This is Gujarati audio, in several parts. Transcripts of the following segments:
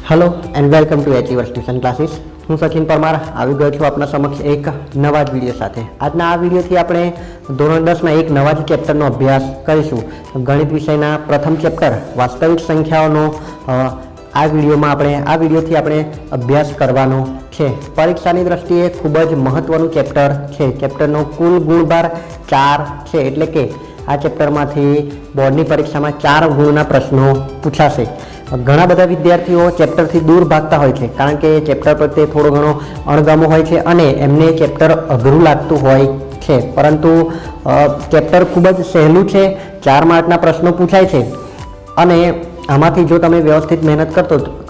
Hello and welcome to achievers tuition classes. હું સચિન પરમાર આવી ગયો છું આપના સમક્ષ એક નવા જ વિડીયો સાથે। આજના આ વિડીયોથી આપણે ધોરણ 10માં એક નવા જ ચેપ્ટરનો અભ્યાસ કરીશું। ગણિત વિષયના પ્રથમ ચેપ્ટર વાસ્તવિક સંખ્યાઓનો આ વિડીયોથી આપણે અભ્યાસ કરવાનો છે। પરીક્ષાની દ્રષ્ટિએ ખૂબ જ મહત્વનું ચેપ્ટર છે। ચેપ્ટરનો કુલ ગુણભાર 4 છે, એટલે કે આ ચેપ્ટરમાંથી બોર્ડની પરીક્ષામાં 4 ગુણના પ્રશ્નો પૂછાશે। ઘણા બધા વિદ્યાર્થીઓ ચેપ્ટરથી દૂર ભાગતા હોય છે, કારણ કે ચેપ્ટર પ્રત્યે થોડો ઘણો અણગમો હોય છે અને એમને ચેપ્ટર અઘરું લાગતું હોય છે। પરંતુ ચેપ્ટર ખૂબ જ સહેલું છે। 4 માર્કના પ્રશ્નો પૂછાય છે અને આમાંથી જો તમે વ્યવસ્થિત મહેનત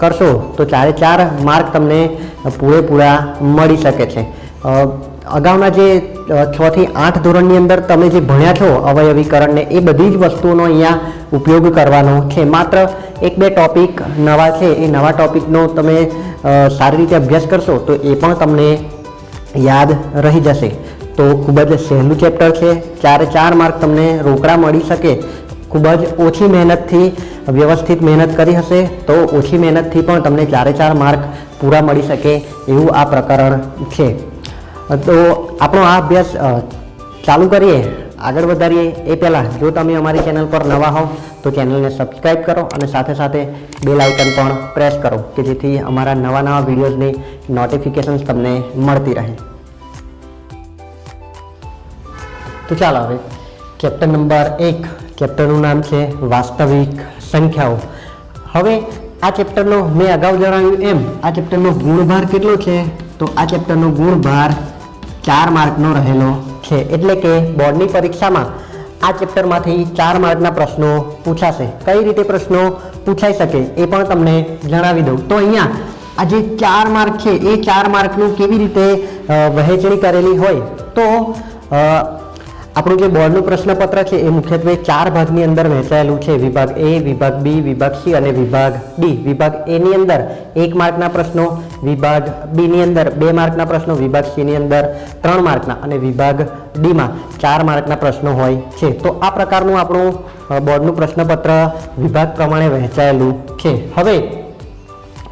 કરશો તો 4 માર્ક તમને પૂરેપૂરા મળી શકે છે। અગાઉના જે 6 થી 8 ધોરણની અંદર તમે જે ભણ્યા છો અવયવીકરણને, એ બધી જ વસ્તુઓનો અહીંયા ઉપયોગ કરવાનો છે। માત્ર 1-2 ટોપિક નવા છે, એ નવા ટોપિકનો તમે સારી રીતે અભ્યાસ કરશો તો એ પણ તમને યાદ રહી જશે। તો ખૂબ જ સહેલું ચેપ્ટર છે। 4 માર્ક તમને રોકડા મળી શકે। ખૂબ જ ઓછી મહેનતથી વ્યવસ્થિત મહેનત કરી હશે તો ઓછી મહેનતથી પણ તમને 4 માર્ક પૂરા મળી શકે એવું આ પ્રકરણ છે। તો આપણો આ અભ્યાસ ચાલુ કરીએ, આગળ વધારીએ એ પહેલાં જો તમે અમારી ચેનલ પર નવા હોવ તો ચેનલને સબસ્ક્રાઈબ કરો અને સાથે સાથે બેલ આઇકન પણ પ્રેસ કરો કે જેથી અમારા નવા વિડીયોઝની નોટિફિકેશન્સ તમને મળતી રહે। તો ચાલો હવે ચેપ્ટર નંબર 1, ચેપ્ટરનું નામ છે વાસ્તવિક સંખ્યાઓ। હવે આ ચેપ્ટરનો મેં અગાઉ જણાવ્યું એમ આ ચેપ્ટરનો ગુણભાર કેટલો છે? તો આ ચેપ્ટરનો ગુણભાર 4 માર્કનો રહેલો છે, એટલે કે બોર્ડની પરીક્ષામાં આ ચેપ્ટરમાંથી 4 માર્કના પ્રશ્નો પૂછાશે। કઈ રીતે પ્રશ્નો પૂછાઈ શકે એ પણ તમને જણાવી દઉં। તો અહીંયા આ જે 4 માર્ક છે એ 4 માર્કનું કેવી રીતે વહેંચણી કરેલી હોય તો આપણું જે બોર્ડનું પ્રશ્નપત્ર છે એ મુખ્યત્વે 4 ભાગની અંદર વહેંચાયેલું છે। વિભાગ A, વિભાગ B, વિભાગ C અને વિભાગ D। વિભાગ A ની અંદર 1 માર્કના પ્રશ્નો, વિભાગ B ની અંદર 2 માર્કના પ્રશ્નો, વિભાગ C ની અંદર 3 માર્કના અને વિભાગ D માં 4 માર્કના પ્રશ્નો હોય છે। તો આ પ્રકારનું આપણું બોર્ડનું પ્રશ્નપત્ર વિભાગ પ્રમાણે વહેંચાયેલું છે। હવે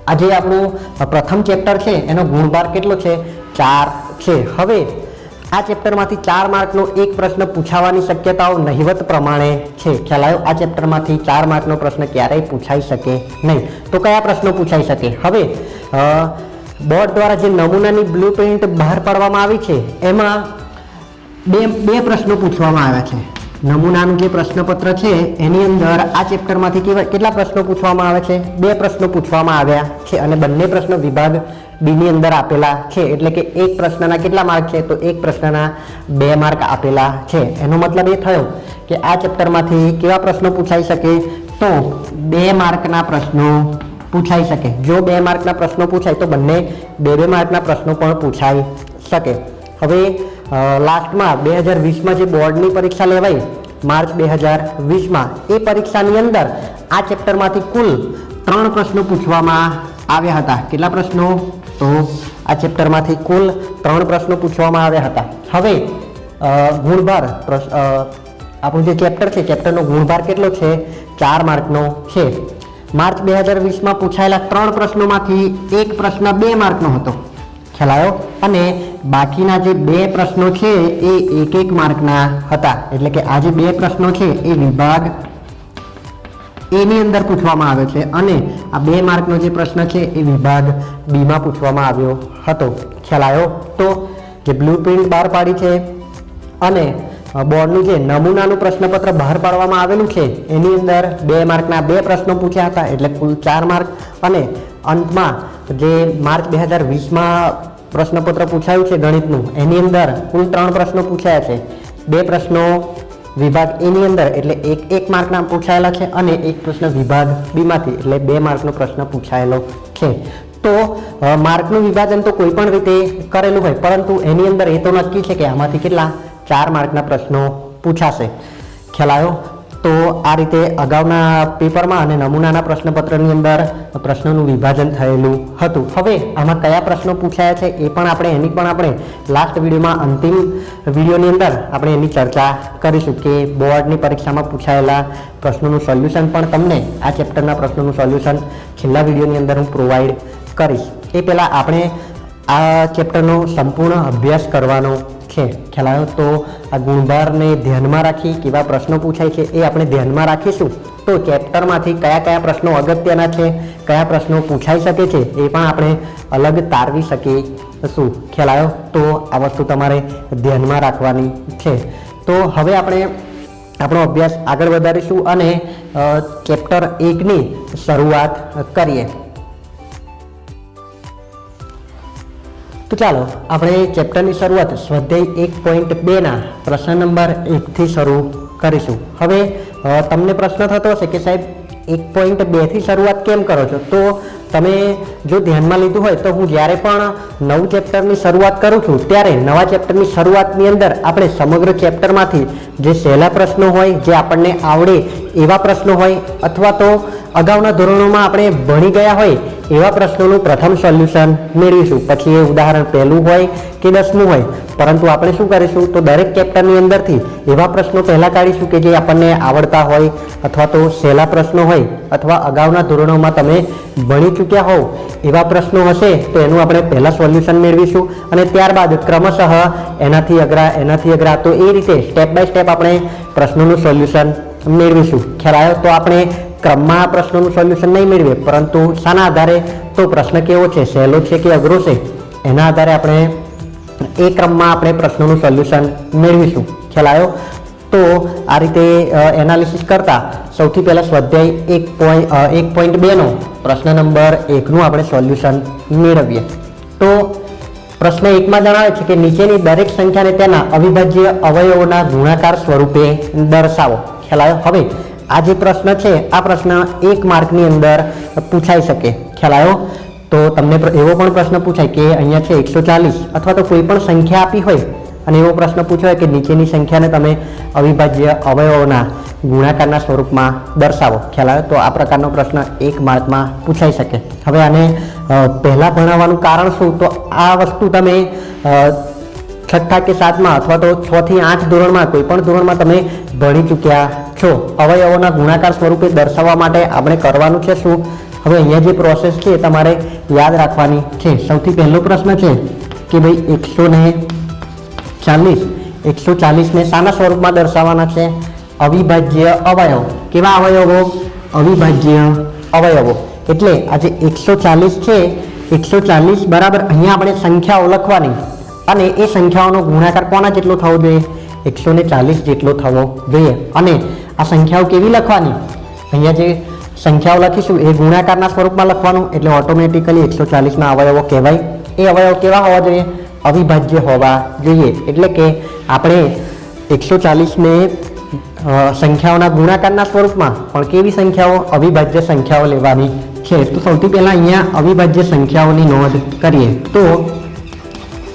આજે આપણું પ્રથમ ચેપ્ટર છે એનો ગુણભાર કેટલો છે? 4 છે। હવે આ ચેપ્ટરમાંથી 4 માર્કનો એક પ્રશ્ન પૂછાવાની શક્યતાઓ નહિવત પ્રમાણે છે। ખ્યાલ આવ્યો? આ ચેપ્ટરમાંથી 4 માર્કનો પ્રશ્ન ક્યારેય પૂછાઈ શકે નહીં। તો કયા પ્રશ્નો પૂછાઈ શકે? હવે બોર્ડ દ્વારા જે નમૂનાની બ્લુપ્રિન્ટ બહાર પાડવામાં આવી છે એમાં બે પ્રશ્નો પૂછવામાં આવ્યા છે। નમૂનાનું જે પ્રશ્નપત્ર છે એની અંદર આ ચેપ્ટરમાંથી કેટલા પ્રશ્નો પૂછવામાં આવે છે? 2 પ્રશ્નો પૂછવામાં આવ્યા છે અને બંને પ્રશ્નો વિભાગ B ની અંદર આપેલા છે, એટલે કે એક પ્રશ્નના કેટલા માર્ક છે? તો એક પ્રશ્નના 2 માર્ક આપેલા છે। એનો મતલબ એ થયો કે આ ચેપ્ટરમાંથી કેવા પ્રશ્નો પૂછાઈ શકે? તો 2 માર્કના પ્રશ્નો પૂછાઈ શકે। જો 2 માર્કના પ્રશ્નો પૂછાય તો બંને 2 માર્કના પ્રશ્નો પણ પૂછાઈ શકે। હવે લાસ્ટમાં 2020માં જે બોર્ડની પરીક્ષા લેવાઈ માર્ચ 2020માં, એ પરીક્ષાની અંદર આ ચેપ્ટરમાંથી કુલ 3 પ્રશ્નો પૂછવામાં આવ્યા હતા। કેટલા પ્રશ્નો? તો આ ચેપ્ટરમાંથી કુલ 3 પ્રશ્નો પૂછવામાં આવ્યા હતા। હવે ગુણભાર આપણું જે ચેપ્ટર છે ચેપ્ટરનો ગુણભાર કેટલો છે? 4 માર્કનો છે। માર્ચ 2020માં પૂછાયેલા 3 પ્રશ્નોમાંથી એક પ્રશ્ન 2 માર્કનો હતો। ખ્યાલ આવ્યો? અને બાકીના જે 2 પ્રશ્નો છે એ 1 માર્કના હતા, એટલે કે આ જે 2 પ્રશ્નો છે એ વિભાગ A ની અંદર પૂછવામાં આવ્યો છે અને આ 2 માર્કનો જે પ્રશ્ન છે એ વિભાગ B માં પૂછવામાં આવ્યો હતો। ખ્યાલ આવ્યો? તો જે બ્લુપ્રિન્ટ બહાર પાડી છે અને બોર્ડનું જે નમૂનાનું પ્રશ્નપત્ર બહાર પાડવામાં આવેલું છે એની અંદર 2 માર્કના 2 પ્રશ્નો પૂછ્યા હતા, એટલે કુલ 4 માર્ક। અને અંતમાં જે માર્ચ 2020માં પ્રશ્નપત્ર પૂછાયું છે ગણિતનું, એની અંદર કુલ 3 પ્રશ્નો પૂછાયા છે। 2 પ્રશ્નો વિભાગ A ની અંદર એટલે 1 માર્કના પૂછાયેલા છે અને એક પ્રશ્ન વિભાગ B માંથી એટલે 2 માર્કનો પ્રશ્ન પૂછાયેલો છે। તો માર્કનું વિભાજન તો કોઈ પણ રીતે કરેલું હોય, પરંતુ એની અંદર એ તો નક્કી છે કે આમાંથી કેટલા 4 માર્કના પ્રશ્નો પૂછાશે। ખ્યાલ આવ્યો? તો આ રીતે અગાઉના પેપરમાં અને નમૂનાના પ્રશ્નપત્રની અંદર પ્રશ્નોનું વિભાજન થયેલું હતું. હવે આમાં કયા પ્રશ્નો પૂછાયા છે એ પણ આપણે લાસ્ટ વિડીયોમાં અંતિમ વિડીયોની અંદર આપણે એની ચર્ચા કરીશું કે બોર્ડની પરીક્ષામાં પૂછાયેલા પ્રશ્નોનું સોલ્યુશન પણ તમને આ ચેપ્ટરના પ્રશ્નોનું સોલ્યુશન છેલ્લા વિડીયોની અંદર હું પ્રોવાઈડ કરીશ. એ પહેલાં આપણે આ ચેપ્ટરનો સંપૂર્ણ અભ્યાસ કરવાનો છે. ખ્યાલ આવ્યો? તો આ ગુણભારને ધ્યાનમાં રાખી કેવા પ્રશ્નો પૂછાય છે એ આપણે ધ્યાનમાં રાખીશું. તો ચેપ્ટરમાંથી કયા કયા પ્રશ્નો અગત્યના છે, કયા પ્રશ્નો પૂછાઈ શકે છે એ પણ આપણે અલગ તારવી શકીશું. ખ્યાલ આવ્યો? તો આ વસ્તુ તમારે ધ્યાનમાં રાખવાની છે. તો હવે આપણે આપણો અભ્યાસ આગળ વધારીશું અને ચેપ્ટર 1ની શરૂઆત કરીએ. તો ચાલો આપણે ચેપ્ટરની શરૂઆત સ્વાધ્યાય 1.2ના પ્રશ્ન નંબર 1થી શરૂ કરીશું. હવે તમને પ્રશ્ન થતો હશે કે સાહેબ 1.2થી શરૂઆત કેમ કરો છો? તો તમે જો ધ્યાનમાં લીધું હોય તો હું જ્યારે પણ નવું ચેપ્ટરની શરૂઆત કરું છું ત્યારે નવા ચેપ્ટરની શરૂઆતની અંદર આપણે સમગ્ર ચેપ્ટરમાંથી જે સહેલા પ્રશ્નો હોય, જે આપણને આવડે એવા પ્રશ્નો હોય અથવા તો અગાઉના ધોરણોમાં આપણે ભણી ગયા હોય એવા પ્રશ્નોનું પ્રથમ સોલ્યુશન મેળવીશું. પછી એ ઉદાહરણ પહેલું હોય કે 10મું હોય, પરંતુ આપણે શું કરીશું તો દરેક ચેપ્ટરની અંદરથી એવા પ્રશ્નો પહેલાં કાઢીશું કે જે આપણને આવડતા હોય અથવા તો સહેલા પ્રશ્નો હોય અથવા અગાઉના ધોરણોમાં તમે ભણી ચૂક્યા હોવ એવા પ્રશ્નો હશે તો એનું આપણે પહેલાં સોલ્યુશન મેળવીશું અને ત્યારબાદ ક્રમશઃ એનાથી અઘરા તો એ રીતે સ્ટેપ બાય સ્ટેપ આપણે પ્રશ્નોનું સોલ્યુશન મેળવીશું. ખ્યાલ આવ્યો? તો આપણે ક્રમમાં પ્રશ્નોનું સોલ્યુશન નહીં મેળવીએ, પરંતુ શાના આધારે તો પ્રશ્ન કેવો છે, સહેલો છે કે અઘરો છે, એના આધારે આપણે એ ક્રમમાં આપણે પ્રશ્નોનું સોલ્યુશન મેળવીશું. ખ્યાલ આવ્યો? તો આ રીતે એનાલિસિસ કરતા સૌથી પહેલાં સ્વાધ્યાય 1.2નો પ્રશ્ન નંબર 1નું આપણે સોલ્યુશન મેળવીએ. તો પ્રશ્ન 1માં જણાવે છે કે નીચેની દરેક સંખ્યાને તેના અવિભાજ્ય અવયવોના ગુણાકાર સ્વરૂપે દર્શાવો. ખ્યાલ આવ્યો? હવે આ જે પ્રશ્ન છે આ પ્રશ્ન 1 માર્કની અંદર પૂછાઈ શકે. ખ્યાલ આવ્યો? તો તમને એવો પણ પ્રશ્ન પૂછાય કે અહીંયા છે 140 અથવા તો કોઈ પણ સંખ્યા આપી હોય અને એવો પ્રશ્ન પૂછાય કે નીચેની સંખ્યાને તમે અવિભાજ્ય અવયવોના ગુણાકારના સ્વરૂપમાં દર્શાવો. ખ્યાલ આવે? તો આ પ્રકારનો પ્રશ્ન 1 માર્કમાં પૂછાઈ શકે. હવે આને પહેલાં ભણાવવાનું કારણ શું? તો આ વસ્તુ તમે 6ઠ્ઠા કે 7મા અથવા તો 6 થી 8 ધોરણમાં કોઈ પણ ધોરણમાં તમે ભણી ચૂક્યા છો. અવયવોના ગુણાકાર સ્વરૂપે દર્શાવવા માટે આપણે કરવાનું છે શું? હવે અહીંયા જે પ્રોસેસ છે તમારે યાદ રાખવાની છે. સૌથી પહેલો પ્રશ્ન છે કે ભાઈ 140ને શાના સ્વરૂપમાં દર્શાવવાના છે? અવિભાજ્ય અવયવ. કેવા અવયવો? અવિભાજ્ય અવયવો. એટલે આ જે 140 છે 140 બરાબર અહીંયા આપણે સંખ્યાઓ લખવાની અને એ સંખ્યાઓનો ગુણાકાર કોના જેટલો થવો જોઈએ? 140 જેટલો થવો જોઈએ. અને આ સંખ્યાઓ કેવી લખવાની? અહીંયા જે સંખ્યાઓ લખીશું એ ગુણાકારના સ્વરૂપમાં લખવાનું, એટલે ઓટોમેટિકલી 140ના અવયવો કહેવાય. એ અવયવ કેવા હોવા જોઈએ? અવિભાજ્ય હોવા જોઈએ. એટલે કે આપણે 140ને સંખ્યાઓના ગુણાકારના સ્વરૂપમાં પણ કેવી સંખ્યાઓ? અવિભાજ્ય સંખ્યાઓ લેવાની છે. તો સૌથી પહેલાં અહીંયા અવિભાજ્ય સંખ્યાઓની નોંધ કરીએ. તો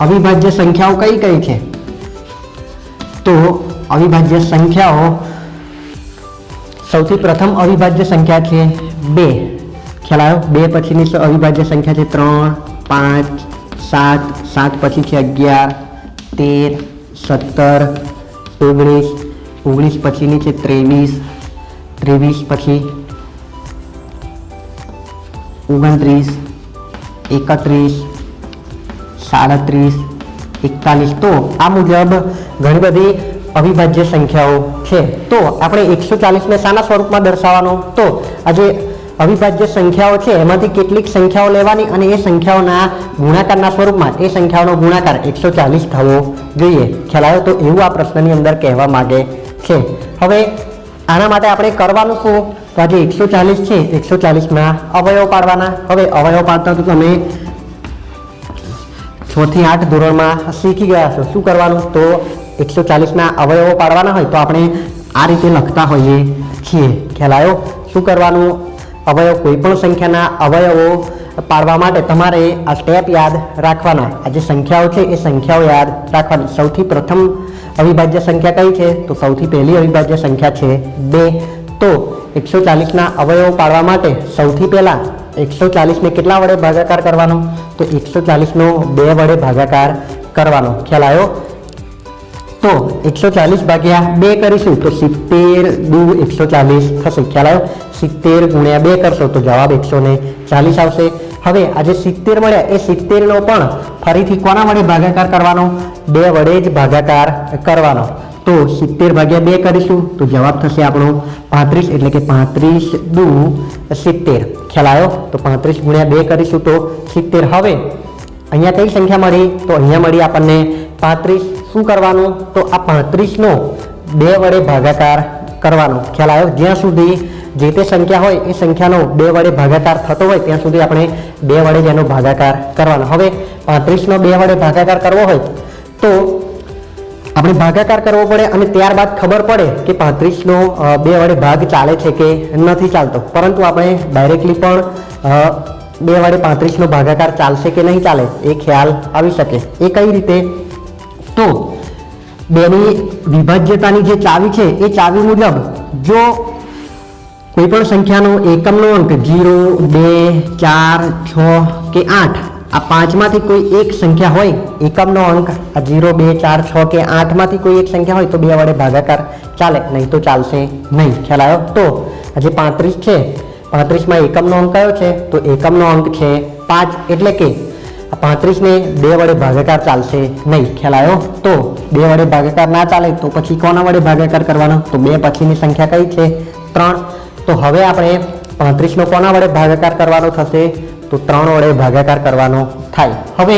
અવિભાજ્ય સંખ્યાઓ કઈ કઈ છે? તો અવિભાજ્ય સંખ્યાઓ સૌથી પ્રથમ અવિભાજ્ય સંખ્યા છે 2. ખ્યાલ આવ્યો? 2 પછીની અવિભાજ્ય સંખ્યા છે 3, 5, 7, 7 પછી છે 11, 13, 17, 19, 19 પછીની છે 23, 23 પછી 29, 31, 37, 41. તો આ મુજબ ઘણી બધી અવિભાજ્ય સંખ્યાઓ છે. તો આપણે 140ને શાના સ્વરૂપમાં દર્શાવવાનો? તો આ જે અવિભાજ્ય સંખ્યાઓ છે એમાંથી કેટલીક સંખ્યાઓ લેવાની અને એ સંખ્યાઓના ગુણાકારના સ્વરૂપમાં એ સંખ્યાઓનો ગુણાકાર 140 થવો જોઈએ. ખ્યાલ આવ્યો? તો એવું આ પ્રશ્નની અંદર કહેવા માંગે છે. હવે આના માટે આપણે કરવાનું શું? તો આ જે 140 છે 140ના અવયવ પાડવાના. હવે અવયવ પાડતા તો તમે 6 થી 8 ધોરણમાં શીખી ગયા છો. શું કરવાનું? તો 140ના અવયવો પાડવાના હોય તો આપણે આ રીતે લખતા હોઈએ છીએ. ખ્યાલ આવ્યો? શું કરવાનું? અવયવ કોઈ પણ સંખ્યાના અવયવો પાડવા માટે તમારે આ સ્ટેપ યાદ રાખવાના. આ જે સંખ્યાઓ છે એ સંખ્યાઓ યાદ રાખવાની. સૌથી પ્રથમ અવિભાજ્ય સંખ્યા કઈ છે? તો સૌથી પહેલી અવિભાજ્ય સંખ્યા છે 2. તો 140ના અવયવો પાડવા માટે સૌથી પહેલા 140ને કેટલા વડે ભાગાકાર કરવાનો? તો 140નો 2 વડે ભાગાકાર કરવાનો. ખ્યાલ આવ્યો? તો 140 ભાગ્યા 2 કરીશું તો 70 દુ 140 થશે. ખ્યાલ આવ્યો? 70 ગુણ્યા 2 કરશો તો જવાબ 140 આવશે. હવે આ જે 70 મળ્યા એ 70નો પણ ફરીથી કોના વડે ભાગાકાર કરવાનો? 2 વડે જ ભાગાકાર કરવાનો. તો 70 ભાગ્યા 2 કરીશું તો જવાબ થશે આપણો 35, એટલે કે 35 દુ 70. ખ્યાલ આવ્યો? તો 35 ગુણ્યા 2 કરીશું તો 70. હવે અહીંયા કઈ સંખ્યા મળી? તો અહીંયા મળી આપણને 35. શું કરવાનું? તો આ 35નો 2 વડે ભાગાકાર કરવાનો. ખ્યાલ આવ્યો? જ્યાં સુધી જે તે સંખ્યા હોય એ સંખ્યાનો 2 વડે ભાગાકાર થતો હોય ત્યાં સુધી આપણે 2 વડે જ એનો ભાગાકાર કરવાનો. હવે 35નો 2 વડે ભાગાકાર કરવો હોય તો આપણે ભાગાકાર કરવો પડે અને ત્યારબાદ ખબર પડે કે 35નો 2 વડે ભાગ ચાલે છે કે નથી ચાલતો. પરંતુ આપણે ડાયરેક્ટલી પણ 2 વડે 35નો ભાગાકાર ચાલશે કે નહીં ચાલે એ ખ્યાલ આવી શકે. એ કઈ રીતે? તો 2ની વિભાજ્યતાની જે ચાવી છે એ ચાવી મુજબ જો કોઈ પણ સંખ્યાનો એકમનો અંક 0, 2, 4, 6 કે 8 આ 5માંથી કોઈ એક સંખ્યા હોય એકમનો અંક આ 0, 2, 4, 6 કે 8માંથી કોઈ એક સંખ્યા હોય તો 2 વડે ભાગાકાર ચાલે, નહીં તો ચાલશે નહીં. ખ્યાલ આવ્યો? તો આ જે 35 છે 35માં એકમનો અંક કયો છે? તો એકમનો અંક છે 5, એટલે કે આ 35ને 2 વડે ભાગાકાર ચાલશે નહીં. ખ્યાલ આવ્યો? તો 2 વડે ભાગાકાર ના ચાલે તો પછી કોના વડે ભાગાકાર કરવાનો? તો 2 પછીની સંખ્યા કઈ છે? 3. તો હવે આપણે 35નો કોના વડે ભાગાકાર કરવાનો થશે? તો 3 વડે ભાગાકાર કરવાનો થાય. હવે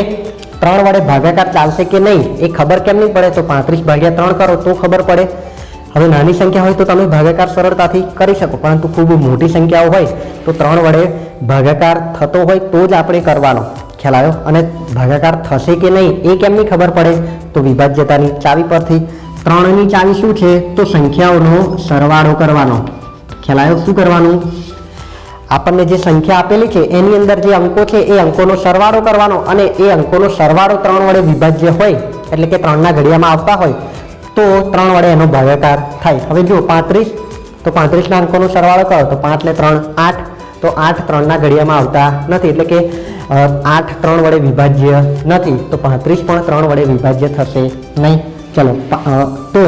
3 વડે ભાગાકાર ચાલશે કે નહીં એ ખબર કેમ નહીં પડે? તો 35 ભાગ્યા 3 કરો તો ખબર પડે. હવે નાની સંખ્યા હોય તો તમે ભાગાકાર સરળતાથી કરી શકો, પરંતુ ખૂબ મોટી સંખ્યાઓ હોય તો 3 વડે ભાગાકાર થતો હોય તો જ આપણે કરવાનો. ખ્યાલ આવ્યો? અને ભાગાકાર થશે કે નહીં એ કેમની ખબર પડે? તો વિભાજ્યતાની ચાવી પરથી. 3ની ચાવી શું છે? તો સંખ્યાઓનો સરવાળો કરવાનો. ખ્યાલ આવ્યો? શું કરવાનું? આપણને જે સંખ્યા આપેલી છે એની અંદર જે અંકો છે એ અંકોનો સરવાળો કરવાનો, અને એ અંકોનો સરવાળો 3 વડે વિભાજ્ય હોય એટલે કે 3ના ઘડિયામાં આવતા હોય તો 3 વડે એનો ભાગાકાર થાય. હવે જો 35 તો 35ના અંકોનો સરવાળો કરો તો 5 ને 3 8, તો 8 3ના ઘડિયામાં આવતા નથી, એટલે કે 8 3 વડે વિભાજ્ય નથી, તો 35 પણ 3 વડે વિભાજ્ય થશે નહીં. ચલો, તો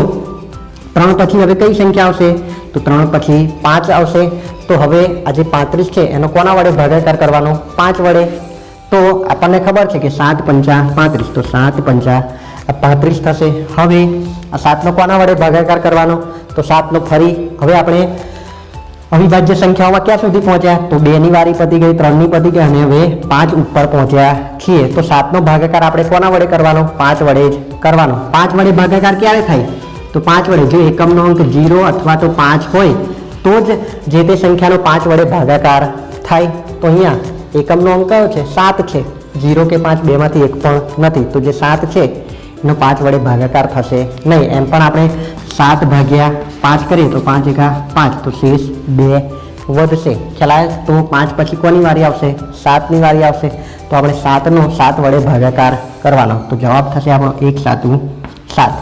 3 પછી હવે કઈ સંખ્યા આવશે? તો 3 પછી 5 આવશે. તો હવે આ જે 35 છે એનો કોના વડે ભાગાકાર કરવાનો? 5 વડે. તો આપણને ખબર છે કે 7 પંચા 35, તો 7 પંચા 35 થશે. હવે આ 7નો કોના વડે ભાગાકાર કરવાનો? તો 7નો ફરી હવે આપણે અવિભાજ્ય સંખ્યાઓમાં ક્યાં સુધી પહોંચ્યા? તો 2ની વારી પતી ગઈ, 3ની પતી ગઈ અને હવે 5 ઉપર પહોંચ્યા છીએ. તો 7નો ભાગાકાર આપણે કોના વડે કરવાનો? 5 વડે જ કરવાનો. 5 વડે ભાગાકાર ક્યારે થાય? તો 5 વડે. જો એકમનો અંક 0 અથવા તો 5 હોય તો જ જે તે સંખ્યાનો 5 વડે ભાગાકાર થાય. તો અહીંયા એકમનો અંક કયો છે? 7 છે. 0 કે 5 બેમાંથી એક પણ નથી, તો જે 7 છે એનો 5 વડે ભાગાકાર થશે નહીં. એમ પણ આપણે 7 ભાગ્યા 5 કરીએ તો 5 એકા 5, તો શેષ 2 વધશે. ખ્યાલ આવે? તો 5 પછી કોની વારી આવશે? 7ની વારી આવશે. તો આપણે 7નો 7 વડે ભાગાકાર કરવાનો, તો જવાબ થશે આપણો 1 7 7.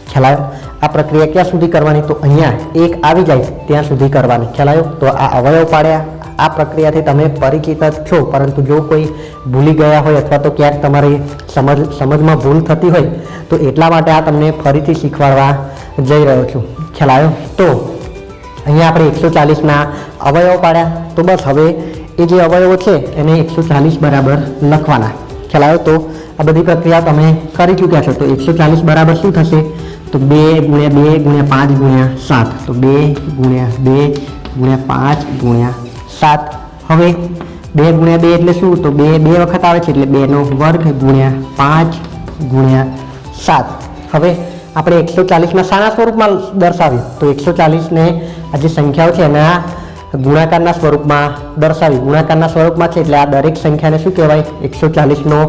ખ્યાલ આવ્યો? આ પ્રક્રિયા ક્યાં સુધી કરવાની? તો અહીંયા 1 આવી જાય ત્યાં સુધી કરવાની. ખ્યાલ આવ્યો? તો આ અવયવ પાડ્યા, આ પ્રક્રિયાથી તમે પરિચિત જ છો, પરંતુ જો કોઈ ભૂલી ગયા હોય અથવા તો ક્યાંક તમારી સમજમાં ભૂલ થતી હોય તો એટલા માટે આ તમને ફરીથી શીખવાડવા જઈ રહ્યો છું. ખ્યાલ આવ્યો? તો અહીંયા આપણે 140ના અવયવ પાડ્યા, તો બસ હવે એ જે અવયવો છે એને 140 બરાબર લખવાના. ખ્યાલ આવ્યો? તો આ બધી પ્રક્રિયા તમે કરી ચૂક્યા છો. તો 140 બરાબર શું થશે? તો 2 ગુણ્યા 2 ગુણ્યા 5 ગુણ્યા 7, તો 2 ગુણ્યા 2 ગુણ્યા 5 ગુણ્યા 7. હવે 2 ગુણ્યા 2 એટલે શું? તો 2 વખત આવે છે એટલે 2નો વર્ગ ગુણ્યા 5 ગુણ્યા 7. હવે આપણે 140ના શાના સ્વરૂપમાં દર્શાવ્યું? તો 140ને આ જે સંખ્યાઓ છે એના ગુણાકારના સ્વરૂપમાં દર્શાવી. ગુણાકારના સ્વરૂપમાં છે એટલે આ દરેક સંખ્યાને શું કહેવાય? 140નો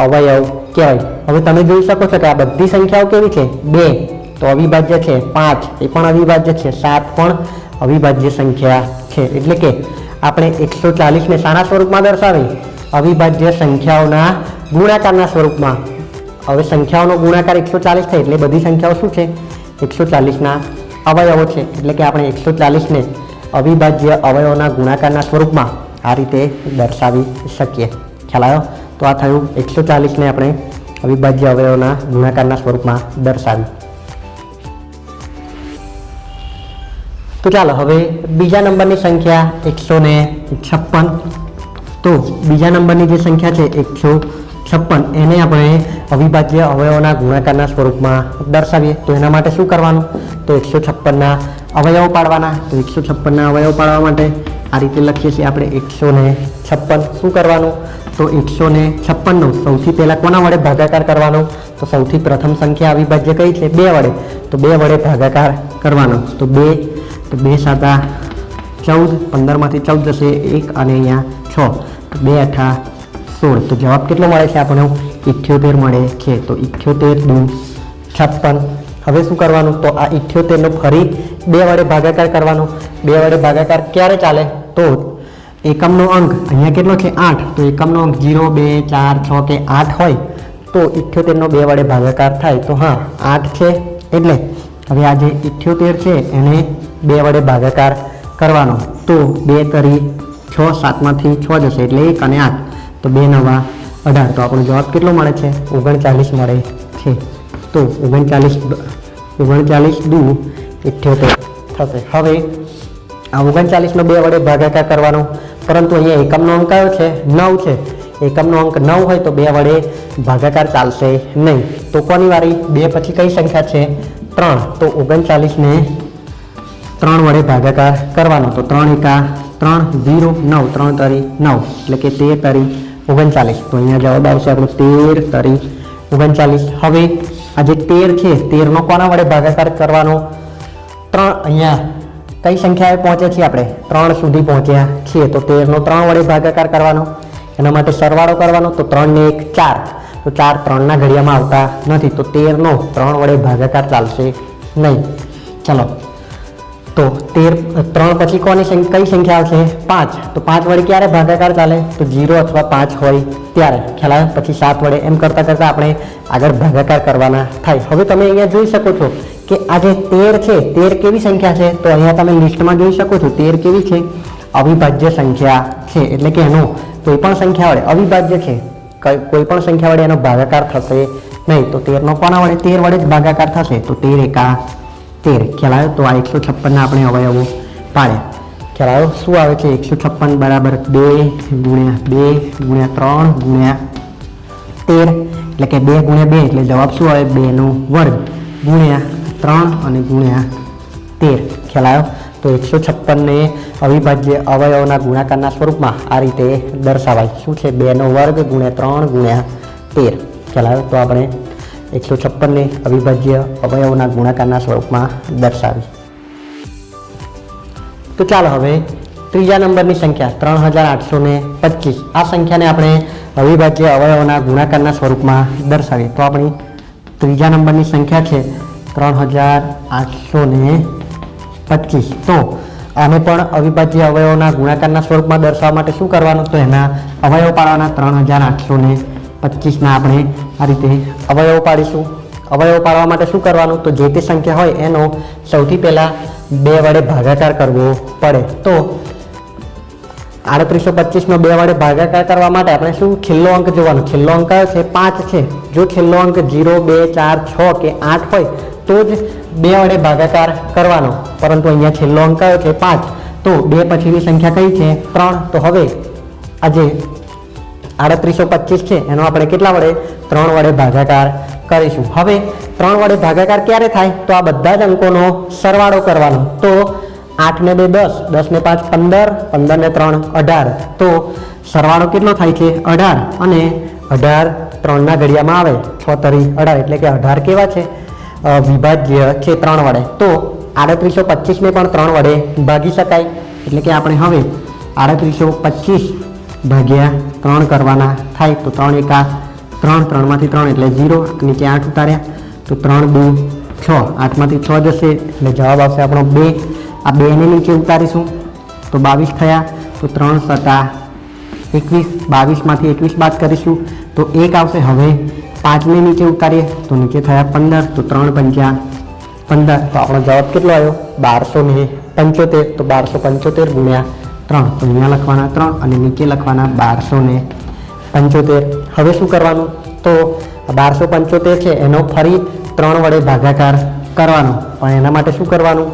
અવયવ કહેવાય. હવે તમે જોઈ શકો છો કે આ બધી સંખ્યાઓ કેવી છે? 2 તો અવિભાજ્ય છે, 5 એ પણ અવિભાજ્ય છે, 7 પણ અવિભાજ્ય સંખ્યા છે. એટલે કે આપણે 140ને શાના સ્વરૂપમાં દર્શાવી? અવિભાજ્ય સંખ્યાઓના ગુણાકારના સ્વરૂપમાં. હવે સંખ્યાઓનો ગુણાકાર 140 થાય એટલે બધી સંખ્યાઓ શું છે 140ના અવયવો છે, એટલે કે આપણે 140ને અવિભાજ્ય અવયવોના ગુણાકારના સ્વરૂપમાં આ રીતે દર્શાવી શકીએ. ખ્યાલ આવ્યો? તો આ થયું 140ને આપણે અવિભાજ્ય અવયવોના ગુણાકારના સ્વરૂપમાં દર્શાવી. તો ચાલો હવે બીજા નંબરની સંખ્યા 156. તો બીજા નંબરની જે સંખ્યા છે 156 એને આપણે અવિભાજ્ય અવયવોના ગુણાકારના સ્વરૂપમાં દર્શાવીએ. તો એના માટે શું કરવાનું? તો 156ના અવયવો પાડવાના. તો 156ના અવયવો પાડવા માટે આ રીતે લખીએ છીએ આપણે 156. શું કરવાનું? તો 156નો સૌથી પહેલાં કોના વડે ભાગાકાર કરવાનો? તો સૌથી પ્રથમ સંખ્યા અવિભાજ્ય કઈ છે? 2 વડે. તો 2 વડે ભાગાકાર કરવાનો. તો 2 સાતા 14, 15માંથી 14 જશે 1 અને અહીંયા 6, 2 8 16. તો જવાબ કેટલો મળે છે આપણને? 78 મળે છે. તો 78 દુ 56. હવે શું કરવાનું? તો આ 78નો ફરી 2 વડે ભાગાકાર કરવાનો. 2 વડે ભાગાકાર ક્યારે ચાલે? તો એકમનો અંક અહીંયા કેટલો છે? 8. તો એકમનો અંક 0, 2, 4, 6 કે 8 હોય તો 78નો 2 વડે ભાગાકાર થાય. તો હા 8 છે, એટલે હવે આ જે 78 છે એને 2 વડે ભાગાકાર કરવાનો. તો 2 તરી 6, 7માંથી 6 જશે એટલે 1 અને 8. તો 2 9 18. તો આપણો જવાબ કેટલો મળે છે? 39 મળે છે. તો 39 દુ 78 થશે. હવે આ 39નો 2 વડે ભાગાકાર કરવાનો, પરંતુ અહીંયા એકમનો અંક કયો છે? 9 છે. એકમનો અંક 9 હોય તો 2 વડે ભાગાકાર ચાલશે નહીં. તો કોની વારી? 2 પછી કઈ સંખ્યા છે? 3. તો 39ને 3 વડે ભાગાકાર કરવાનો. તો 3 એકા 3, 0, 9, 3 તરી 9 એટલે કે 13 તરી 39. તો અહીંયા જવાબ આવશે આપણો 13 તરી 39. હવે આ જે 13 છે 13નો કોના વડે ભાગાકાર કરવાનો? 3 અહીંયા કઈ સંખ્યાએ પહોંચે છીએ આપણે? 3 સુધી પહોંચ્યા છીએ. તો 13નો 3 વડે ભાગાકાર કરવાનો. એના માટે સરવાળો કરવાનો. તો 3 ને 1 4. તો 4 3ના ઘડિયામાં આવતા નથી. તો 13નો 3 વડે ભાગાકાર ચાલશે નહીં. ચલો, તો 3 પછી કઈ સંખ્યા આવશે? 5. તો 5 વડે ક્યારે ભાગાકાર ચાલે? તો 0 અથવા 5 હોય ત્યારે. ખ્યાલ આવે? પછી 7 વડે એમ કરતાં કરતાં આપણે આગળ ભાગાકાર કરવાના થાય. હવે તમે અહીંયા જોઈ શકો છો કે આ જે 13 છે 13 કેવી સંખ્યા છે? તો અહીંયા તમે લિસ્ટમાં જોઈ શકો છો 13 કેવી છે? અવિભાજ્ય સંખ્યા છે. એટલે કે એનો કોઈ પણ સંખ્યા વડે અવિભાજ્ય છે, કોઈ પણ સંખ્યા વડે એનો ભાગાકાર થશે નહીં. તો 13નો કોના વડે? 13 વડે જ ભાગાકાર થશે. તો 13 એકા 13. ખ્યાલ આવ્યો? તો આ 156ના આપણે અવયવો પાડ્યા. ખ્યાલ આવ્યો? શું આવે છે? 156 બરાબર 2 ગુણ્યા 2 ગુણ્યા 3 ગુણ્યા 13. એટલે કે 2 ગુણ્યા 2 એટલે જવાબ શું આવે? 2નો વર્ગ ગુણ્યા 3 અને ગુણ્યા 13. ખ્યાલ આવ્યો? તો 156ને અવિભાજ્ય અવયવોના ગુણાકારના સ્વરૂપમાં આ રીતે દર્શાવાય. શું છે? 2નો વર્ગ ગુણ્યા 3 ગુણ્યા 13. ખ્યાલ આવ્યો? તો આપણે 156ને અવિભાજ્ય અવયવોના ગુણાકારના સ્વરૂપમાં દર્શાવી. તો ચાલો હવે ત્રીજા નંબરની સંખ્યા 3825. આ સંખ્યાને આપણે અવિભાજ્ય અવયવોના ગુણાકારના સ્વરૂપમાં દર્શાવીએ. તો આપણી ત્રીજા નંબરની સંખ્યા છે 3825. તો આને પણ અવિભાજ્ય અવયવોના ગુણાકારના સ્વરૂપમાં દર્શાવવા માટે શું કરવાનું? તો એના અવયવ પાડવાના. 3825ના આપણે આ રીતે અવયવ પાડીશું. અવયવ પાડવા માટે શું કરવાનું? તો જે તે સંખ્યા હોય એનો સૌથી પહેલાં 2 વડે ભાગાકાર કરવો પડે. તો 3825નો 2 વડે ભાગાકાર કરવા માટે આપણે શું છેલ્લો અંક જોવાનો? છેલ્લો અંક કયો છે? 5 છે. જો છેલ્લો અંક 0, 2, 4, 6 કે 8 હોય તો જ 2 વડે ભાગાકાર કરવાનો. પરંતુ અહીંયા છેલ્લો અંક કયો છે? 5. તો 2 પછીની સંખ્યા કઈ છે? 3. તો હવે આજે 3825 છે એનો આપણે કેટલા વડે? 3 વડે ભાગાકાર કરીશું. હવે 3 વડે ભાગાકાર ક્યારે થાય? તો આ બધા જ અંકોનો સરવાળો કરવાનો. તો 8 ને 2 10, 10 ને 5 15, 15 ને 3 18. તો સરવાળો કેટલો થાય છે? 18. અને 18 3ના ઘડિયામાં આવે 6 તરી 18 એટલે કે 18 કેવા છે? વિભાજ્ય છે 3 વડે. તો 3825ને પણ 3 વડે ભાગી શકાય. એટલે કે આપણે હવે 3825 ભાગ્યા 3 કરવાના થાય. તો 3 એકા 3, 3માંથી 3 એટલે 0, નીચે 8 ઉતાર્યા. તો 3 2 6, 8માંથી 6 જશે એટલે જવાબ આવશે આપણો 2. આ 2 ને નીચે ઉતારીશું તો 22 થયા. તો 3 7 21, 22માંથી 21 બાદ કરીશું તો 1 આવશે. હવે 5 નીચે ઉતારીએ તો નીચે થયા 15, તો 3 પંચા 15, તો આપણો જવાબ કેટલો આવ્યો 1275. તો 1275 ગુણ્યા 3, તો અહીંયા લખવાના 3 અને નીચે લખવાના 1275. હવે શું કરવાનું, તો 1275 છે એનો ફરી 3 વડે ભાગાકાર કરવાનો, પણ એના માટે શું કરવાનું,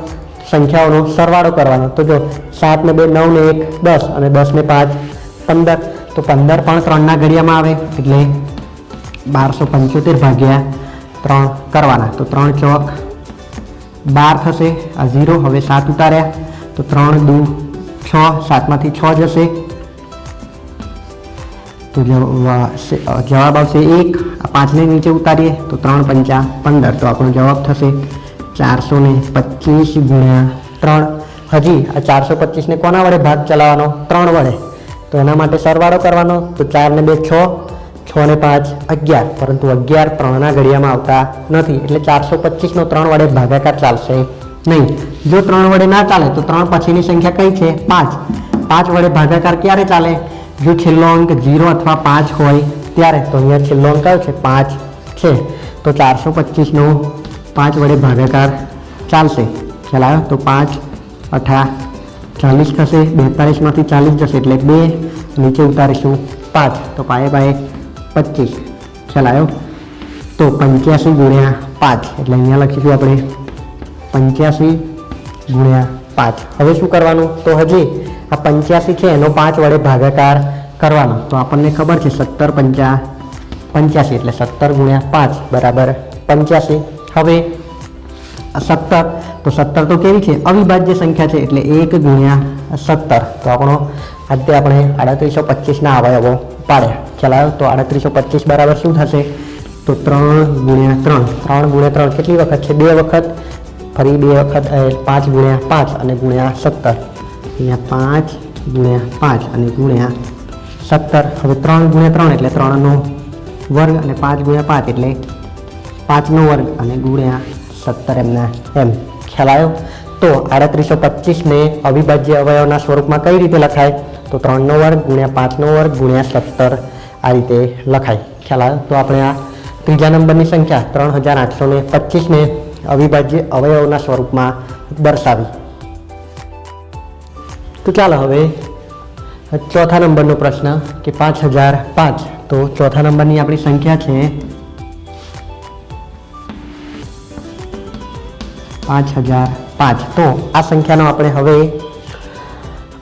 સંખ્યાઓનો સરવાળો કરવાનો. તો જો 7 ને 2 9 ને 1 10 અને 10 ને 5 15, તો 15 પણ 3ના ઘડિયામાં આવે એટલે 1275 ભાગ્યા 3 કરવાના. તો 3 ચોક 12 થશે, આ 0. હવે 7 ઉતાર્યા તો 3 દુ 6, 7માંથી 6 જશે તો જવાબ આવશે 1. આ 5ને નીચે ઉતારીએ તો 3 પંચા 15, તો આપણો જવાબ થશે 425 ગુણ્યા 3. હજી આ 425ને કોના વડે ભાગ ચલાવવાનો, 3 વડે, તો એના માટે સરવાળો કરવાનો. તો 4 ને 2 6, 6 ને 5 11, પરંતુ 11 3ના ઘડિયામાં આવતા નથી એટલે 425નો 3 વડે ભાગાકાર ચાલશે નહીં. જો 3 વડે ના ચાલે તો 3 પછીની સંખ્યા કઈ છે, 5. 5 વડે ભાગાકાર ક્યારે ચાલે, જો છેલ્લો અંક 0 અથવા 5 હોય ત્યારે. તો અહીંયા છેલ્લો અંક કયો છે, 5 છે, તો 425નો 5 વડે ભાગાકાર ચાલશે. ખ્યાલ આવ્યો, તો 5 8 40 થશે, 42માંથી 40 જશે એટલે 2, નીચે ઉતારીશું 5, તો પાયે 25. ખ્યાલ આવ્યો, તો 85 ગુણ્યા 5 એટલે અહીંયા લખીશું આપણે 85 ગુણ્યા 5. હવે શું કરવાનું, તો હજી આ 85 છે એનો 5 વડે ભાગાકાર કરવાનો. તો આપણને ખબર છે 17 પંચા 85 એટલે 17 ગુણ્યા 5 બરાબર 85. હવે 17, તો 17 તો કેવી છે, અવિભાજ્ય સંખ્યા છે એટલે 1 ગુણ્યા 17. તો આપણે 3825ના અવયવો પાડ્યા. ખ્યાલ આવ્યો, તો 3825 બરાબર શું થશે, તો 3 ગુણ્યા 3. 3 ગુણ્યા 3 કેટલી વખત છે, 2 વખત, ફરી 2 વખત 5 ગુણ્યા 5 અને ગુણ્યા 17. અહીંયા 5 ગુણ્યા 5 અને ગુણ્યા 17. હવે 3 ગુણ્યા 3 એટલે 3નો વર્ગ અને 5 ગુણ્યા 5 એટલે 5નો વર્ગ અને ગુણ્યા 17 એમના એમ. ખ્યાલ આવ્યો, તો 3825ને અવિભાજ્ય અવયવના સ્વરૂપમાં કઈ રીતે લખાય, તો 3નો વર્ગ ગુણ્યા 5નો વર્ગ ગુણ્યા 17 આ રીતે લખાય. ખ્યાલ આવ્યો, તો આપણે આ ત્રીજા નંબરની સંખ્યા 3825ને અવિભાજ્ય અવયવના સ્વરૂપમાં દર્શાવી. તો ચાલો હવે ચોથા નંબરનો પ્રશ્ન કે 5005. તો ચોથા નંબરની આપણી સંખ્યા છે 5005. તો આ સંખ્યાનો આપણે હવે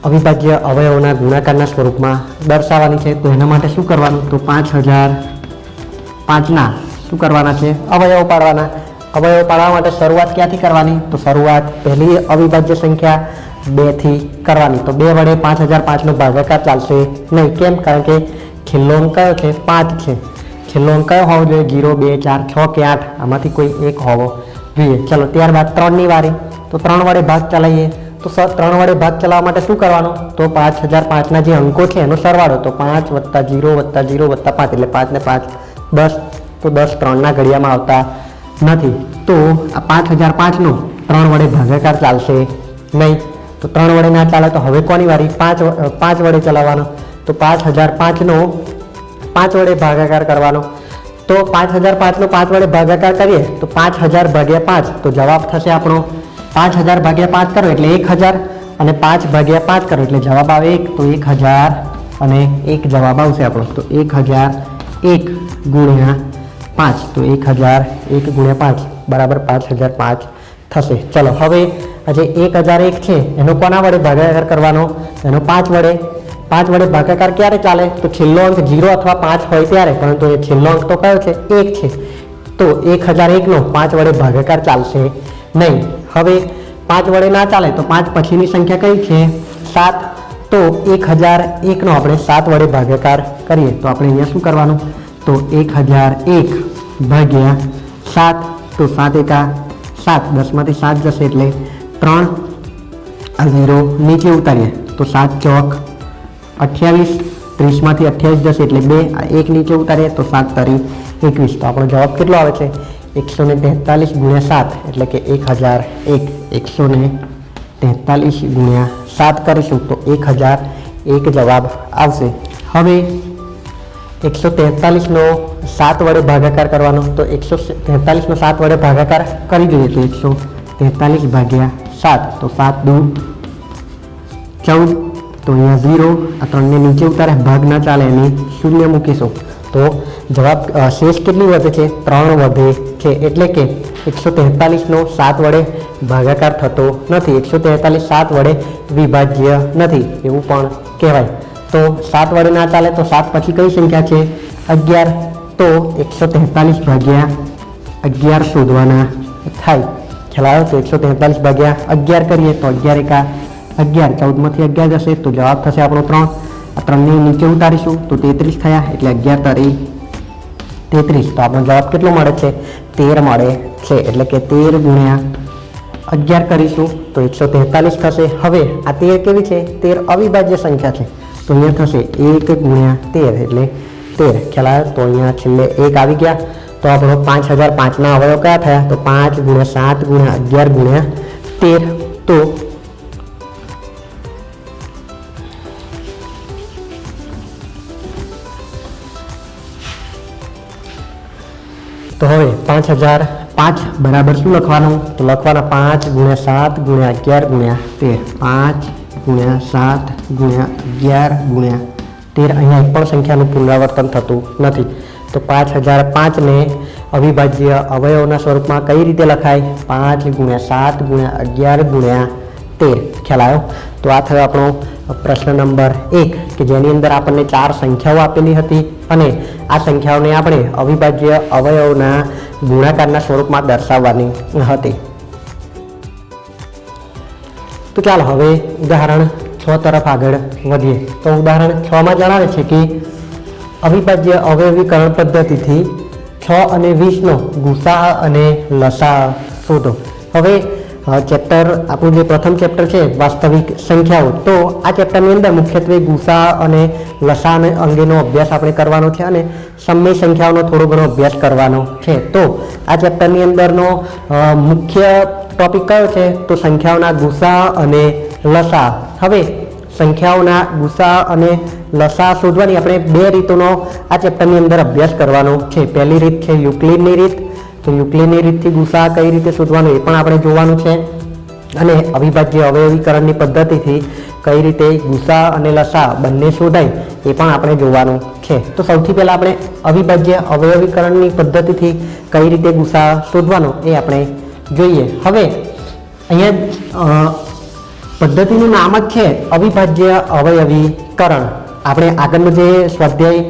અવિભાજ્ય અવયવોના ગુણાકારના સ્વરૂપમાં દર્શાવવાની છે. તો એના માટે શું કરવાનું, તો 5005ના શું કરવાના છે, અવયવો પાડવાના. અવયવો પાડવા માટે શરૂઆત ક્યાંથી કરવાની, તો શરૂઆત પહેલી અવિભાજ્ય સંખ્યા 2 થી કરવાની. તો 2 વડે 5005નો ભાગાકાર ચાલશે નહીં. કેમ, કારણ કે છેલ્લો અંક કયો છે, 5 છે. છેલ્લો અંક કયો હોવો જોઈએ, 0 2 4 6 કે 8, આમાંથી કોઈ એક હોવો જોઈએ. ચલો ત્યારબાદ 3ની વારી, તો 3 વડે ભાગ ચલાવીએ. તો 3 વડે ભાગ ચલાવવા માટે શું કરવાનું, તો 5005ના જે અંકો છે એનો સરવાળો. તો 5 + 0 + 0 + 5 એટલે 5 ને 5 10. તો 10 3ના ઘડિયામાં આવતા નથી. તો આ 5005નો 3 વડે ભાગાકાર ચાલશે નહીં. તો 3 વડે ના ચાલે તો હવે કોની વારી, 5 વડે ચલાવવાનો. તો 5005નો 5 વડે ભાગાકાર કરવાનો. તો 5005નો 5 વડે ભાગાકાર કરીએ તો 5000 ભાગ્યા 5, તો જવાબ થશે આપણો 5000 ભાગ્યા 5 કરો એટલે 1000 અને 5 ભાગ્યા 5 કરો એટલે જવાબ આવે 1. તો 1000 અને 1 જવાબ આવશે આપણો. તો 1001 ગુણ્યા 5, તો 1001 ગુણ્યા 5 બરાબર 5005 થશે. ચલો હવે આ જે 1001 છે એનો કોના વડે ભાગાકાર કરવાનો, એનો 5 વડે ભાગાકાર ક્યારે ચાલે, તો છેલ્લો અંક 0 અથવા 5 હોય ત્યારે, પરંતુ એ છેલ્લો અંક તો કયો છે, 1 છે. તો 1001નો 5 વડે ભાગાકાર ચાલશે નહીં. હવે 5 વડે ના ચાલે તો 5 પછીની સંખ્યા કઈ છે, 7. તો 1001નો આપણે 7 વડે ભાગાકાર કરીએ. તો આપણે અહીંયા શું કરવાનું, તો 1001 ભાગ્યા 7, તો 7 એકા 7, 10માંથી 7 જશે એટલે 3, આ 0 નીચે ઉતારીએ તો 7 ચોક 28, 30માંથી 28 જશે એટલે 2, આ 1 નીચે ઉતારીએ તો 7 તરી 21. તો આપણો જવાબ કેટલો આવે છે, 143 ગુણ્યા 7 એટલે કે 1001. 143 ગુણ્યા 7 કરીશું તો 1001 જવાબ આવશે. હવે 143નો 7 વડે ભાગાકાર કરવાનો, તો 143નો 7 વડે ભાગાકાર કરી જોઈએ તો 143 ભાગ્યા 7, તો 7 દુ 14, તો અહીંયા 0, આ 3ને નીચે ઉતારે, ભાગ ના ચાલે એની શૂન્ય મૂકીશું તો જવાબ શેષ કેટલી વધે છે? 3 વધે છે. એટલે કે 143નો 7 વડે ભાગાકાર થતો નથી, 143 7 વડે વિભાજ્ય નથી એવું પણ કહેવાય. તો 7 વડે ના ચાલે તો 7 પછી કઈ સંખ્યા છે? 11, તો 143 ભાગ્યા 11 શોધવાના થાય. ખ્યાલ આવ્યો? તો 143 ભાગ્યા 11 કરીએ તો 11 એકા 11, 14માંથી 11 જશે તો જવાબ થશે આપણો 3. આ 3ને નીચે ઉતારીશું તો 33 થયા, એટલે 11 તારી 33, તો આપણો જવાબ કેટલો મળે છે? 13 મળે છે. એટલે કે 13 ગુણ્યા 11 કરીશું તો 143 થશે. હવે આ 13 કેવી છે? 13 અવિભાજ્ય સંખ્યા છે, તો અહીંયા થશે 1 ગુણ્યા 13 એટલે 13. ખ્યાલ આવ્યો? તો અહીંયા છેલ્લે 1 આવી ગયા, તો આપણો 5005ના અવયવ કયા થયા? તો 5 ગુણ્યા 7 ગુણ્યા 11 ગુણ્યા 13. તો હવે 5005 બરાબર શું લખવાનું? તો લખવાના 5 ગુણ્યા 7 ગુણ્યા 11 ગુણ્યા 13, 5 ગુણ્યા 7 ગુણ્યા 11 ગુણ્યા 13. અહીંયા એક પણ સંખ્યાનું પુનરાવર્તન થતું નથી. તો 5005ને અવિભાજ્ય અવયવના સ્વરૂપમાં કઈ રીતે લખાય? 5 ગુણ્યા 7 ગુણ્યા 11 ગુણ્યા 13. ખ્યાલ આવ્યો? તો આ થયો આપણો પ્રશ્ન નંબર 1 કે જેની અંદર આપણને 4 સંખ્યાઓ આપેલી હતી અને આ સંખ્યાઓને આપણે અવિભાજ્ય અવયવના ગુણાકારના સ્વરૂપમાં દર્શાવવાની હતી. તો ચાલો હવે ઉદાહરણ 6 તરફ આગળ વધીએ. તો ઉદાહરણ 6માં જણાવે છે કે અવિભાજ્ય અવયવીકરણ પદ્ધતિથી 6 અને 20નો ગુસા અને લસા શોધો. હવે ચેપ્ટર આપણું જે પ્રથમ ચેપ્ટર છે વાસ્તવિક સંખ્યાઓ, તો આ ચેપ્ટરની અંદર મુખ્યત્વે ગુસા અને લસા અંગેનો અભ્યાસ આપણે કરવાનો છે અને સમય સંખ્યાઓનો થોડો ઘણો અભ્યાસ કરવાનો છે. તો આ ચેપ્ટરની અંદરનો મુખ્ય ટોપિક કયો છે? તો સંખ્યાઓના ગુસા અને લસા. હવે સંખ્યાઓના ગુસા અને લસા શોધવાની આપણે 2 રીતોનો આ ચેપ્ટરની અંદર અભ્યાસ કરવાનો છે. પહેલી રીત છે યુક્લિડની રીત, તો યુક્લિડની રીતથી ગુસા કઈ રીતે શોધવાનું એ પણ આપણે જોવાનું છે અને અવિભાજ્ય અવયવીકરણની પદ્ધતિથી કઈ રીતે ગુસા અને લસા બંને શોધાય એ પણ આપણે જોવાનું છે. તો સૌથી પહેલાં આપણે અવિભાજ્ય અવયવીકરણની પદ્ધતિથી કઈ રીતે ગુસા શોધવાનો એ આપણે જોઈએ. હવે અહીંયા પદ્ધતિનું નામ જ છે અવિભાજ્ય અવયવીકરણ. આપણે આગળનો જે સ્વાધ્યાય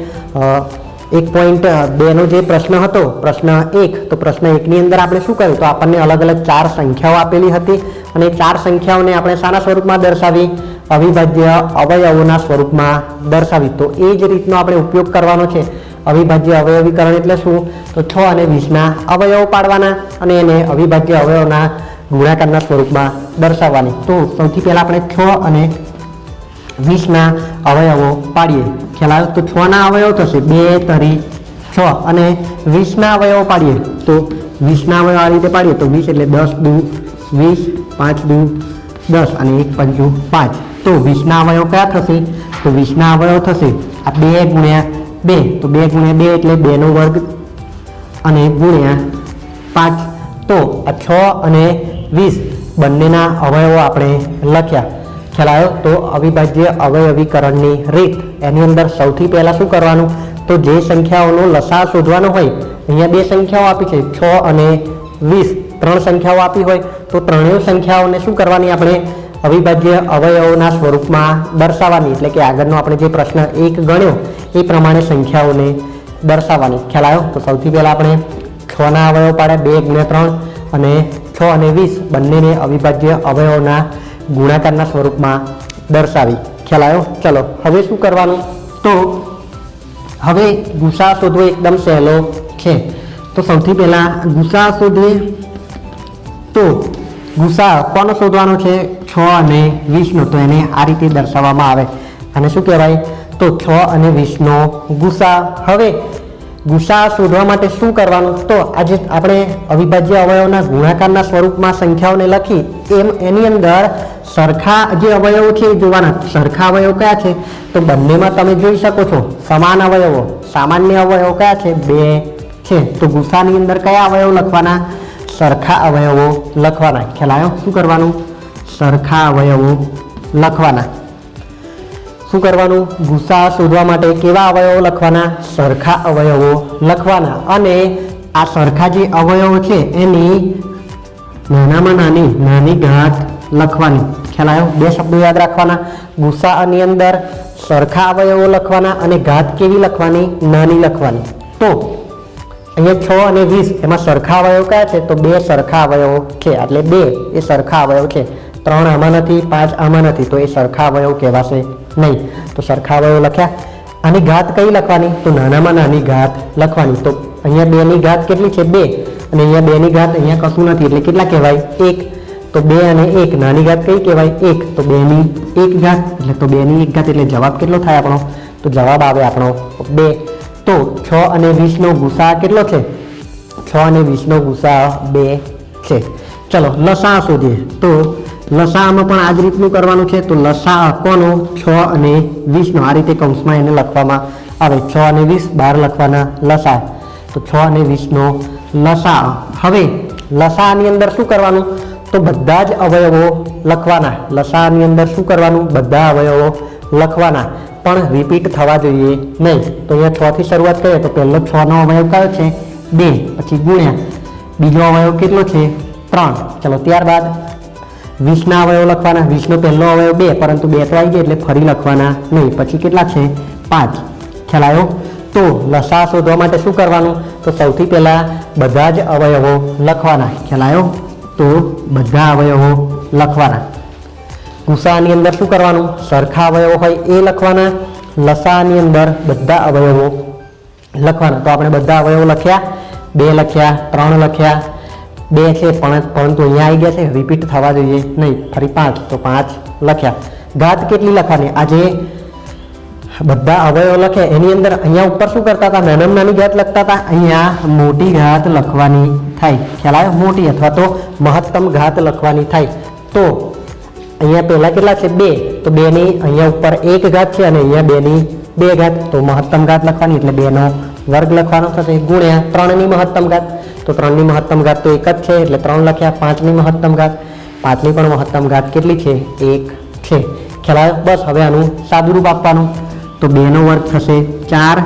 1.2નો જે પ્રશ્ન હતો, પ્રશ્ન 1, તો પ્રશ્ન 1ની અંદર આપણે શું કર્યું? તો આપણને અલગ અલગ 4 સંખ્યાઓ આપેલી હતી અને 4 સંખ્યાઓને આપણે શાના સ્વરૂપમાં દર્શાવી? અવિભાજ્ય અવયવોના સ્વરૂપમાં દર્શાવી. તો એ જ રીતનો આપણે ઉપયોગ કરવાનો છે. અવિભાજ્ય અવયવીકરણ એટલે શું? તો 6 અને 20ના અવયવો પાડવાના અને એને અવિભાજ્ય અવયવોના ગુણાકારના સ્વરૂપમાં દર્શાવવાની. તો સૌથી પહેલાં આપણે 6 અને 20ના અવયવો પાડીએ. ખ્યાલ આવ્યો? તો 6ના અવયવ થશે 2 તરી 6 અને 20ના અવયવો પાડીએ તો 20ના અવયવ આ રીતે પાડીએ તો 20 એટલે 10 દુ 20, 5 દુ 10 અને 1 પંચું 5. તો 20ના અવયવ કયા થશે? તો 20ના અવયવ થશે આ 2 ગુણ્યા 2, તો 2 ગુણ્યા 2 એટલે 2નો વર્ગ અને ગુણ્યા 5. તો આ 6 અને 20 બંનેના અવયવો આપણે લખ્યા. ખ્યાલ આવ્યો? તો અવિભાજ્ય અવયવીકરણની રીત એની અંદર સૌથી પહેલાં શું કરવાનું? તો જે સંખ્યાઓનો લસા શોધવાનો હોય, અહીંયા 2 સંખ્યાઓ આપી છે 6 અને 20, 3 સંખ્યાઓ આપી હોય તો ત્રણેય સંખ્યાઓને શું કરવાની? આપણે અવિભાજ્ય અવયવોના સ્વરૂપમાં દર્શાવવાની. એટલે કે આગળનો આપણે જે પ્રશ્ન 1 ગણ્યો એ પ્રમાણે સંખ્યાઓને દર્શાવવાની. ખ્યાલ આવ્યો? તો સૌથી પહેલાં આપણે 6ના અવયવ પાડ્યા 2 ગુણ્યા 3 અને 6 અને 20 બંનેને અવિભાજ્ય અવયવોના ગુણાકારના સ્વરૂપમાં દર્શાવી. ખ્યાલ આવ્યો? ચલો હવે શું કરવાનું? તો હવે ગુસા શોધવો એકદમ સહેલો છે. તો સૌથી પહેલાં ગુસા શોધીએ. તો ગુસા કોનો શોધવાનો છે? 6 અને 20નો. તો એને આ રીતે દર્શાવવામાં આવે અને શું કહેવાય? તો 6 અને 20નો ગુસા. હવે ગુસા શોધવા માટે શું કરવાનું? તો આજે આપણે અવિભાજ્ય અવયવના ગુણાકારના સ્વરૂપમાં સંખ્યાઓને લખી એની અંદર સરખા જે અવયવો છે એ જોવાના. સરખા અવયવ કયા છે? તો બંનેમાં તમે જોઈ શકો છો સમાન અવયવો. સામાન્ય અવયવો કયા છે? 2 છે. તો ગુસાની અંદર કયા અવયવો લખવાના? સરખા અવયવો લખવાના. ખ્યાલ આવ્યો? શું કરવાનું? સરખા અવયવો લખવાના. શું કરવાનું? ગુસા શોધવા માટે કેવા અવયવો લખવાના? સરખા અવયવો લખવાના. અને આ સરખા જે અવયવો છે એની નાનામાં નાની ઘાત લખવાની. ખ્યાલ આવ્યો? 2 શબ્દો યાદ રાખવાના. ગુસાની અંદર સરખા અવયવો લખવાના અને ઘાત કેવી લખવાની? નાની લખવાની. તો અહીંયા 6 અને 20 એમાં સરખા અવયવ કયા છે? તો 2 સરખા અવયવો છે. એટલે 2 એ સરખા અવયવ છે. 3 આમાં નથી, 5 આમાં નથી, તો એ સરખા અવયવ કહેવાશે નહીં. તો સરખા અવયવ લખ્યા. આની ઘાત કઈ લખવાની? તો નાનામાં નાની ઘાત લખવાની. તો અહીંયા 2 ની ઘાત કેટલી છે? 2. અને અહીંયા 2 ની ઘાત અહીંયા કશું નથી એટલે કેટલા કહેવાય? 1. તો 2 અને 1 નાની ઘાત કઈ કહેવાય? 1. તો 2 ની 1 ઘાત એટલે તો 2 ની 1 ઘાત એટલે જવાબ કેટલો થાય આપણો? તો જવાબ આવે આપણો 2. તો 6 અને 20 નો ગુસા કેટલો છે? 6 અને 20 નો ગુસા 2 છે. ચલો લસા શોધીએ. તો લસામાં પણ આ જ રીતનું કરવાનું છે. તો લસા કોનો? 6 અને 20 નો. આ રીતે કૌંસમાં એને લખવામાં આવે. 6 અને 20 બહાર લખવાના લસા. તો 6 અને 20 નો લસા. હવે લસાની અંદર શું કરવાનું? તો બધા જ અવયવો લખવાના. લસાની અંદર શું કરવાનું? બધા અવયવો લખવાના. પણ રિપીટ થવા જોઈએ નહીં. તો અહીંયા 6 થી શરૂઆત કરીએ તો પહેલો 6 નો અવયવ કયો છે? 2. પછી ગુણ્યા બીજો અવયવ કેટલો છે? 3. ચલો ત્યારબાદ 20 ના અવયવ લખવાના. 20 નો પહેલો અવયવ 2 પરંતુ 2 તો આવી ગયા એટલે ફરી લખવાના નહીં. પછી કેટલા છે? 5. ખ્યાલ આવ્યો? તો લસા શોધવા માટે શું કરવાનું? તો સૌથી પહેલા બધા જ અવયવો લખવાના. ખ્યાલ આવ્યો? તો બધા અવયવો લખવાના. ગુસાની અંદર શું કરવાનું? સરખા અવયવો હોય એ લખવાના. લસાની અંદર બધા અવયવો લખવાના. તો આપણે બધા અવયવો લખ્યા. 2 લખ્યા, 3 લખ્યા, 2 છે પરંતુ અહીંયા આવી ગયા છે, રિપીટ થવા જોઈએ નહીં. ફરી 5 તો 5 લખ્યા. ઘાત કેટલી લખવાની? આજે બધા અવયવો લખે એની અંદર અહીંયા ઉપર શું કરતા હતા? નાનામાં નાની ઘાત લખતા હતા. અહીંયા મોટી ઘાત લખવાની થાય. ખ્યાલ આવે? મોટી અથવા તો મહત્તમ ઘાત લખવાની થાય. તો અહીંયા પહેલા કેટલા છે? 2. તો 2 ની અહીંયા ઉપર 1 ઘાત છે અને અહીંયા 2 ની 2 ઘાત. તો મહત્તમ ઘાત લખવાની એટલે 2 નો વર્ગ લખવાનો થશે. ગુણ્યા 3 ની મહત્તમ ઘાત. તો 3 ની મહત્તમ ઘાત તો 1 જ છે એટલે 3 લખ્યા. 5 ની મહત્તમ ઘાત. 5 ની પણ મહત્તમ ઘાત કેટલી છે? 1 છે. ખ્યાલ આવ્યો? બસ હવે આનું સાદુરૂપ આપવાનું. તો 2 નો વર્ગ થશે 4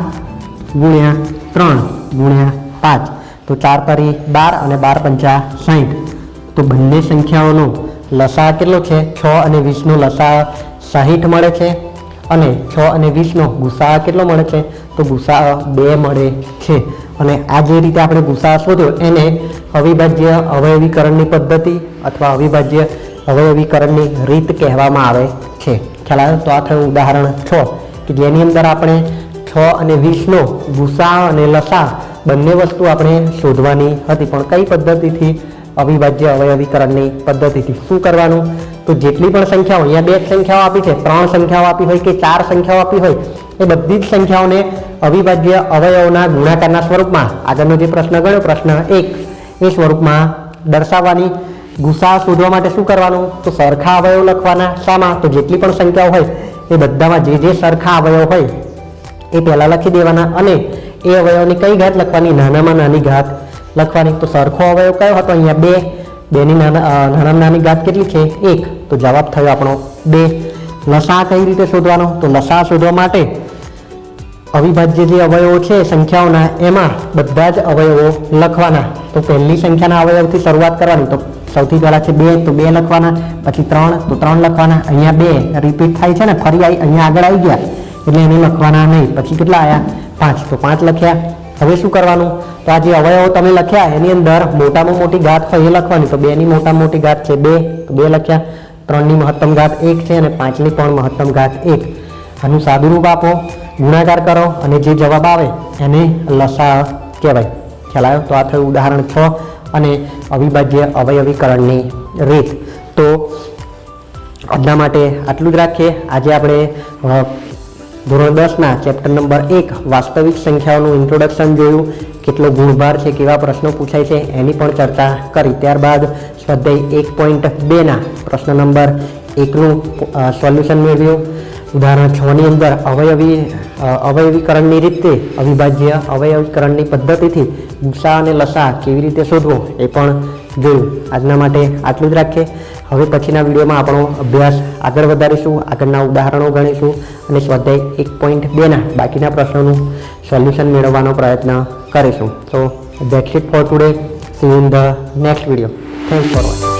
ગુણ્યા 3 ગુણ્યા 5. તો 4 તરી 12 અને 12 પંચા 60. તો બંને સંખ્યાઓનો લસા કેટલો છે? 6 અને 20 નો લસા 60 મળે છે અને 6 અને 20 નો ગુસા કેટલો મળે છે? તો ગુસા 2 મળે છે. અને આ જે રીતે આપણે ગુસા શોધ્યો એને અવિભાજ્ય અવયવીકરણની પદ્ધતિ અથવા અવિભાજ્ય અવયવીકરણની રીત કહેવામાં આવે છે. ખ્યાલ આવે? તો આ થયું ઉદાહરણ 6 કે જેની અંદર આપણે 6 અને 20 નો ગુસા અને લસા બંને વસ્તુ આપણે શોધવાની હતી. પણ કઈ પદ્ધતિથી? અવિભાજ્ય અવયવીકરણની પદ્ધતિથી. શું કરવાનું? તો જેટલી પણ સંખ્યાઓ અહીંયા 2 સંખ્યાઓ આપી છે, 3 સંખ્યાઓ આપી હોય કે 4 સંખ્યાઓ આપી હોય એ બધી જ સંખ્યાઓને અવિભાજ્ય અવયવોના ગુણાકારના સ્વરૂપમાં આગળનો જે પ્રશ્ન ગણ્યો પ્રશ્ન 1 એ સ્વરૂપમાં દર્શાવવાની. ગુસા શોધવા માટે શું કરવાનું? તો સરખા અવયવ લખવાના. શામાં? તો જેટલી પણ સંખ્યાઓ હોય એ બધામાં જે સરખા અવયવ હોય એ પહેલાં લખી દેવાના અને એ અવયવની કઈ ઘાત લખવાની? નાનામાં નાની ઘાત લખવાની. તો સરખો અવયવ કયો હતો? અહીંયા 2. 2 ની નાનામાં નાની ઘાત કેટલી છે? 1. તો જવાબ થયો આપણો 2. લસા કઈ રીતે શોધવાનો? તો લસા શોધવા માટે અવિભાજ્ય જે અવયવો છે સંખ્યાઓના એમાં બધા જ અવયવો લખવાના. તો પહેલી સંખ્યાના અવયવથી શરૂઆત કરવાની. તો સૌથી પહેલા છે 2 તો 2 લખવાના. પછી 3 તો 3 લખવાના. અહીંયા 2 રિપીટ થાય છે ને, ફરી અહીંયા આગળ આવી ગયા એટલે એને લખવાના નહીં. પછી કેટલા આવ્યા? 5 તો 5 લખ્યા. હવે શું કરવાનું? તો આ જે અવયવો તમે લખ્યા એની અંદર મોટામાં મોટી ઘાત હોય એ લખવાની. તો 2 ની મોટામાં મોટી ઘાત છે 2 તો 2 લખ્યા. 3 ની મહત્તમ ઘાત 1 છે અને 5 ની પણ મહત્તમ ઘાત 1. આનું સાદુરૂપ આપો, ગુણાકાર કરો અને જે જવાબ આવે એને લસા કહેવાય. ખ્યાલ આવ્યો? તો આ થયું ઉદાહરણ 6 અને અવિભાજ્ય અવયવીકરણની રીત. તો આજના માટે આટલું જ રાખીએ. આજે આપણે ધોરણ 10ના ચેપ્ટર નંબર 1 વાસ્તવિક સંખ્યાઓનું ઇન્ટ્રોડક્શન જોયું, કેટલો ગુણભાર છે, કેવા પ્રશ્નો પૂછાય છે એની પણ ચર્ચા કરી. ત્યારબાદ સ્વાધ્યાય 1.2ના પ્રશ્ન નંબર 1નું સોલ્યુશન મેળવ્યું. ઉદાહરણ 6ની અંદર અવયવીકરણની રીતે અવિભાજ્ય અવયવીકરણની પદ્ધતિથી ગુસા અને લસા કેવી રીતે શોધવો એ પણ જોયું. આજના માટે આટલું જ રાખીએ. હવે પછીના વિડીયોમાં આપણો અભ્યાસ આગળ વધારીશું, આગળના ઉદાહરણો ગણીશું અને સ્વાધ્યાય 1.2ના બાકીના પ્રશ્નોનું સોલ્યુશન મેળવવાનો પ્રયત્ન કરીશું. So that's it for today. See you in the next video. Thanks for watching.